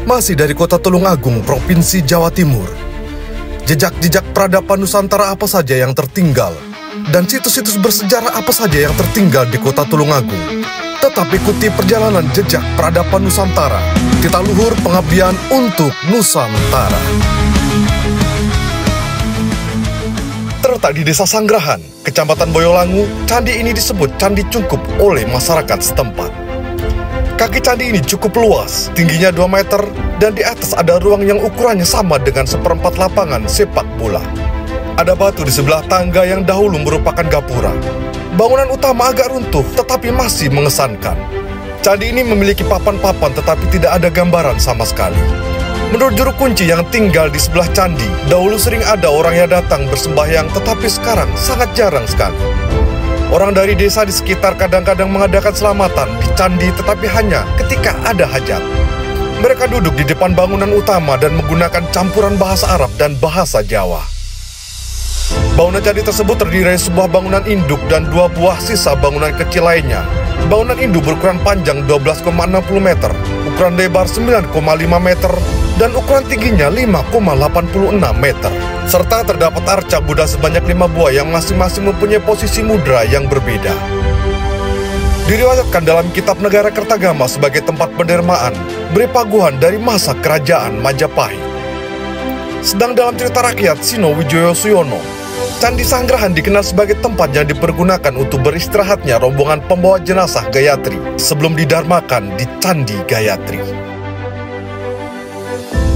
Masih dari Kota Tulungagung, Provinsi Jawa Timur. Jejak-jejak peradaban Nusantara apa saja yang tertinggal, dan situs-situs bersejarah apa saja yang tertinggal di Kota Tulungagung. Tetap ikuti perjalanan jejak peradaban Nusantara. Titah luhur pengabdian untuk Nusantara. Terletak di Desa Sanggrahan, Kecamatan Boyolangu, candi ini disebut Candi Cungkup oleh masyarakat setempat. Kaki candi ini cukup luas, tingginya 2 meter, dan di atas ada ruang yang ukurannya sama dengan seperempat lapangan sepak bola. Ada batu di sebelah tangga yang dahulu merupakan gapura. Bangunan utama agak runtuh, tetapi masih mengesankan. Candi ini memiliki papan-papan, tetapi tidak ada gambaran sama sekali. Menurut juru kunci yang tinggal di sebelah candi, dahulu sering ada orang yang datang bersembahyang, tetapi sekarang sangat jarang sekali. Orang dari desa di sekitar kadang-kadang mengadakan selamatan di candi, tetapi hanya ketika ada hajat. Mereka duduk di depan bangunan utama dan menggunakan campuran bahasa Arab dan bahasa Jawa. Bangunan candi tersebut terdiri dari sebuah bangunan induk dan 2 buah sisa bangunan kecil lainnya. Bangunan induk berukuran panjang 12,60 meter, ukuran lebar 9,5 meter, dan ukuran tingginya 5,86 meter. Serta terdapat arca Buddha sebanyak 5 buah yang masing-masing mempunyai posisi mudra yang berbeda. Diriwayatkan dalam kitab Negara Kertagama sebagai tempat pendermaan Beripaguhan dari masa kerajaan Majapahit. Sedang dalam cerita rakyat Sino Wijoyo Suyono, Candi Sanggrahan dikenal sebagai tempat yang dipergunakan untuk beristirahatnya rombongan pembawa jenazah Gayatri sebelum didarmakan di Candi Gayatri.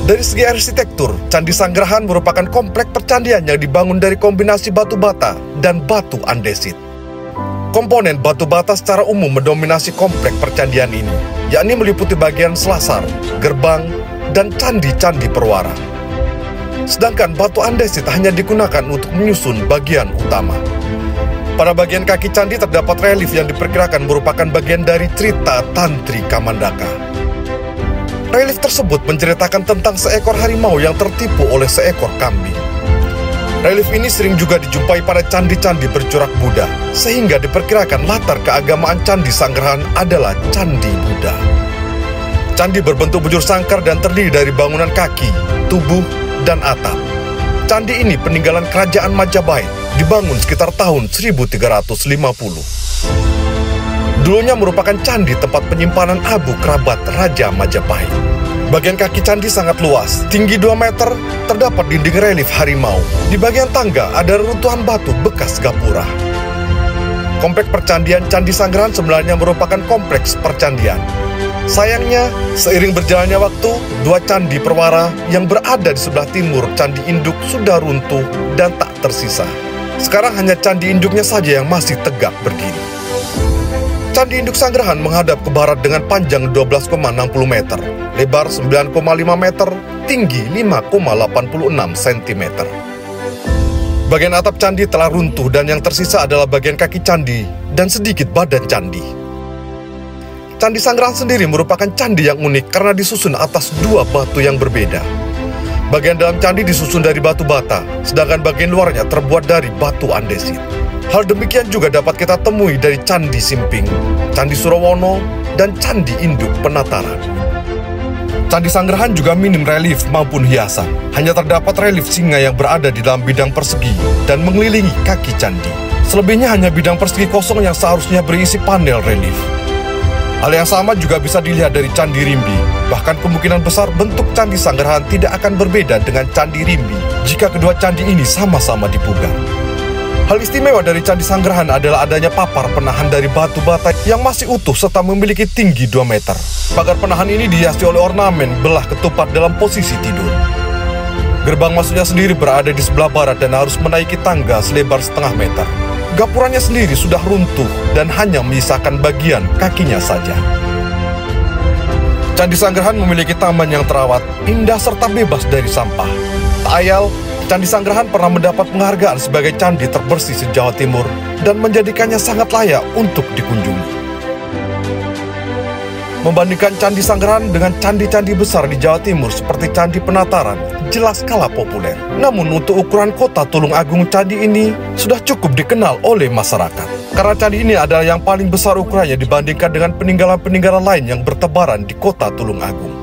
Dari segi arsitektur, Candi Sanggrahan merupakan komplek percandian yang dibangun dari kombinasi batu bata dan batu andesit. Komponen batu bata secara umum mendominasi komplek percandian ini, yakni meliputi bagian selasar, gerbang, dan candi-candi perwara. Sedangkan batu andesit hanya digunakan untuk menyusun bagian utama. Pada bagian kaki candi terdapat relief yang diperkirakan merupakan bagian dari cerita Tantri Kamandaka. Relief tersebut menceritakan tentang seekor harimau yang tertipu oleh seekor kambing. Relief ini sering juga dijumpai pada candi-candi bercorak Buddha, sehingga diperkirakan latar keagamaan Candi Sanggrahan adalah Candi Buddha. Candi berbentuk bujur sangkar dan terdiri dari bangunan kaki, tubuh, dan atap. Candi ini peninggalan kerajaan Majapahit, dibangun sekitar tahun 1350. Dulunya merupakan candi tempat penyimpanan abu kerabat Raja Majapahit. Bagian kaki candi sangat luas, tinggi 2 meter, terdapat dinding relief harimau. Di bagian tangga ada reruntuhan batu bekas gapura. Kompleks percandian Candi Sanggrahan sebenarnya merupakan kompleks percandian. Sayangnya, seiring berjalannya waktu, 2 candi perwara yang berada di sebelah timur Candi Induk sudah runtuh dan tak tersisa. Sekarang hanya candi induknya saja yang masih tegak berdiri. Candi Induk Sanggrahan menghadap ke barat dengan panjang 12,60 meter, lebar 9,5 meter, tinggi 5,86 cm. Bagian atap candi telah runtuh dan yang tersisa adalah bagian kaki candi dan sedikit badan candi. Candi Sanggrahan sendiri merupakan candi yang unik karena disusun atas 2 batu yang berbeda. Bagian dalam candi disusun dari batu bata, sedangkan bagian luarnya terbuat dari batu andesit. Hal demikian juga dapat kita temui dari Candi Simping, Candi Surawono, dan Candi Induk Penataran. Candi Sanggrahan juga minim relief maupun hiasan. Hanya terdapat relief singa yang berada di dalam bidang persegi dan mengelilingi kaki candi. Selebihnya hanya bidang persegi kosong yang seharusnya berisi panel relief. Hal yang sama juga bisa dilihat dari Candi Rimbi. Bahkan kemungkinan besar bentuk Candi Sanggrahan tidak akan berbeda dengan Candi Rimbi jika kedua candi ini sama-sama dipugar. Hal istimewa dari Candi Sanggrahan adalah adanya papar penahan dari batu bata yang masih utuh serta memiliki tinggi 2 meter. Pagar penahan ini dihiasi oleh ornamen belah ketupat dalam posisi tidur. Gerbang masuknya sendiri berada di sebelah barat dan harus menaiki tangga selebar setengah meter. Gapuranya sendiri sudah runtuh dan hanya menyisakan bagian kakinya saja. Candi Sanggrahan memiliki taman yang terawat, indah serta bebas dari sampah. Tak ayal, Candi Sanggrahan pernah mendapat penghargaan sebagai candi terbersih se-Jawa Timur dan menjadikannya sangat layak untuk dikunjungi. Membandingkan Candi Sanggrahan dengan candi-candi besar di Jawa Timur seperti Candi Penataran, jelas kalah populer. Namun untuk ukuran Kota Tulungagung, candi ini sudah cukup dikenal oleh masyarakat. Karena candi ini adalah yang paling besar ukurannya dibandingkan dengan peninggalan-peninggalan lain yang bertebaran di Kota Tulungagung.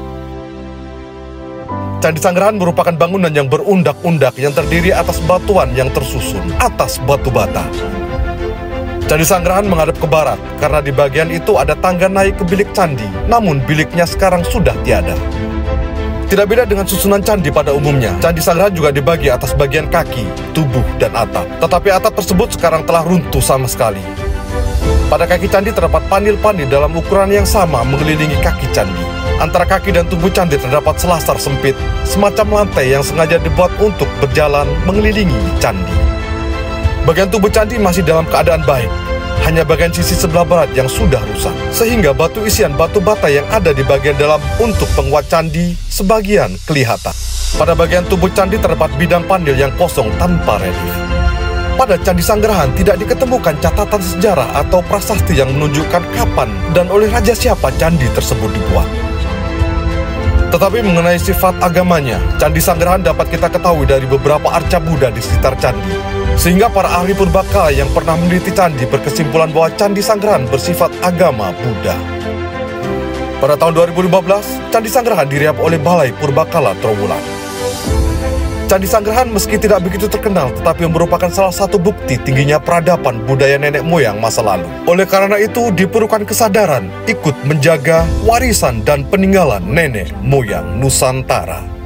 Candi Sanggrahan merupakan bangunan yang berundak-undak yang terdiri atas batuan yang tersusun atas batu bata. Candi Sanggrahan menghadap ke barat karena di bagian itu ada tangga naik ke bilik candi, namun biliknya sekarang sudah tiada. Tidak beda dengan susunan candi pada umumnya, Candi Sanggrahan juga dibagi atas bagian kaki, tubuh, dan atap. Tetapi atap tersebut sekarang telah runtuh sama sekali. Pada kaki candi terdapat panil-panil dalam ukuran yang sama mengelilingi kaki candi. Antara kaki dan tubuh candi terdapat selasar sempit, semacam lantai yang sengaja dibuat untuk berjalan mengelilingi candi. Bagian tubuh candi masih dalam keadaan baik, hanya bagian sisi sebelah barat yang sudah rusak, sehingga batu isian batu bata yang ada di bagian dalam untuk penguat candi sebagian kelihatan. Pada bagian tubuh candi terdapat bidang pandil yang kosong tanpa relief. Pada Candi Sanggrahan tidak diketemukan catatan sejarah atau prasasti yang menunjukkan kapan dan oleh raja siapa candi tersebut dibuat. Tetapi mengenai sifat agamanya, Candi Sanggrahan dapat kita ketahui dari beberapa arca Buddha di sekitar candi. Sehingga para ahli purbakala yang pernah meneliti candi berkesimpulan bahwa Candi Sanggrahan bersifat agama Buddha. Pada tahun 2015, Candi Sanggrahan diriap oleh Balai Purbakala Trowulan. Candi Sanggrahan meski tidak begitu terkenal, tetapi merupakan salah satu bukti tingginya peradaban budaya nenek moyang masa lalu. Oleh karena itu, diperlukan kesadaran ikut menjaga warisan dan peninggalan nenek moyang Nusantara.